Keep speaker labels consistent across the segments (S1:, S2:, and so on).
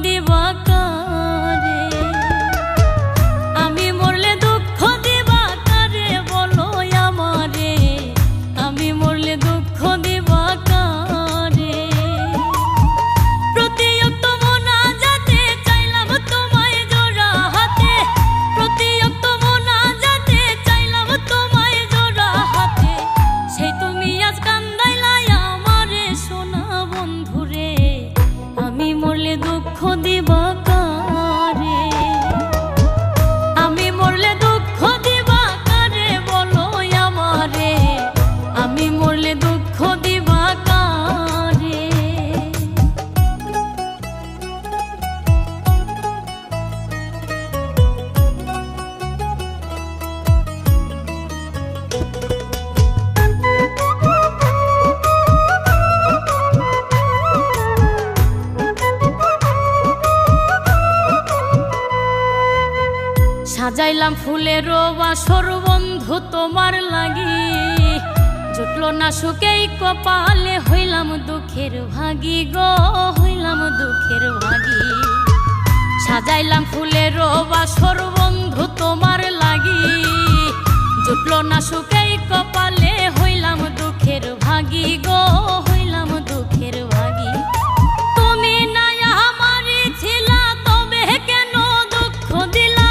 S1: দিবা কারে, আমি মরলে দুঃখ দিবা কারে বলো আমারে, আমি মরলে দুঃখ দিবা কারে। প্রতিয়ক্ত মোনাজাতে চাইলাম তোমায় জোড়া হাতে, প্রতিয়ক্ত মোনাজাতে চাইলাম তোমায় জোড়া হাতে, সেই তুমি আজ কান্দাইলাই আমারে সোনা বন্ধুরে, আমি মরলে দুঃখ দিবা কারে, আমি মরলে দুঃখ দিবা কারে বলো আমারে, আমি মরলে দুঃখ দিবা কারে। সাজাইলাম ফুলের বাসর বন্ধু তোমার লাগি, জুটলো না সুখেই কপালে, হইলাম দুঃখের ভাগী গো, হইলাম দুঃখের ভাগী। সাজাইলাম ফুলের বাসর বন্ধু তোমার লাগি, জুটলো না সুখেই কপালে, হইলাম দুঃখের ভাগী গো, হইলাম দুঃখের ভাগী। তুমি না আমারই ছিলা তবে কেন দুঃখ দিলা,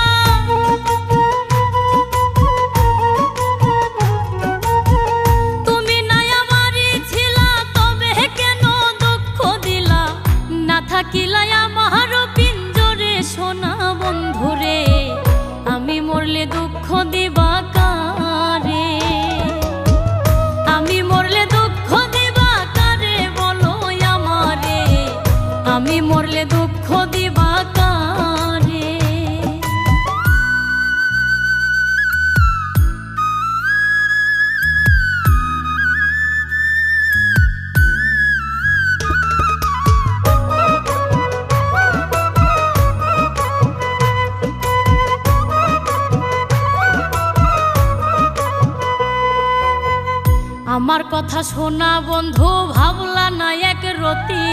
S1: তুমি না আমারই ছিলা তবে কেন দুঃখ দিলা, না থাকিলাই আমার পিঞ্জরে সোনা বন্ধুরে, আমি মরলে দুঃখ দিবা কারে, আমি মরলে দুঃখ দিবা কারে বলো আমারে, আমি মরলে দুঃখ দিবা কারে। আমার কথা শোনা বন্ধু ভাবলা না এক রতি,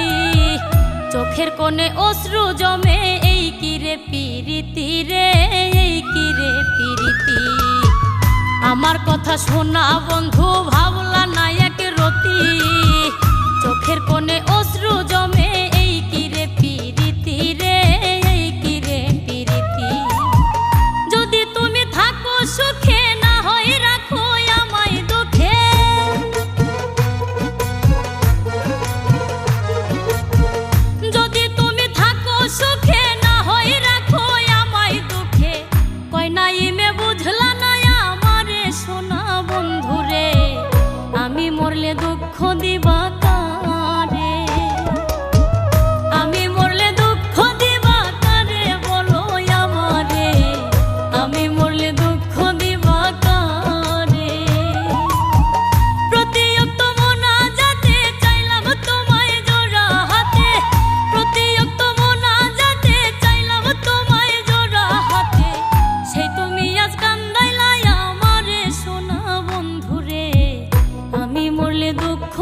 S1: চোখের কোণে অশ্রু জমে, এই কিরে পিরিতি রে, এই কিরে পিরিতি। আমার কথা শোনা বন্ধু ভাবলা না এক রতি, চোখের কোণে অশ্রু জমে, এই কিরে পিরিতি রে, এই কিরে পিরিতি। যদি তুমি থাকো সুখে না হয় রাখো আমায় দুঃখে, যদি তুমি থাকো সুখে না হয় রাখো আমায় দুঃখে, কয় নাই মে বুঝলা না আমারে সোনা বন্ধুরে, আমি মরলে দুঃখ দিবা কারে, আমি মরলে দুঃখ দিবা কারে বলো আমারে, আমি মরলে দুঃখ দিবা কারে। প্রতিয়ক্ত মোনাজাতে চাইলাম তোমায় জোড়া হাতে, প্রতিয়ক্ত মোনাজাতে চাইলাম তোমায় জোড়া হাতে, সেই তুমি আজ কান্দাইলাই আমারে সোনা বন্ধুরে, আমি মরলে দুঃখ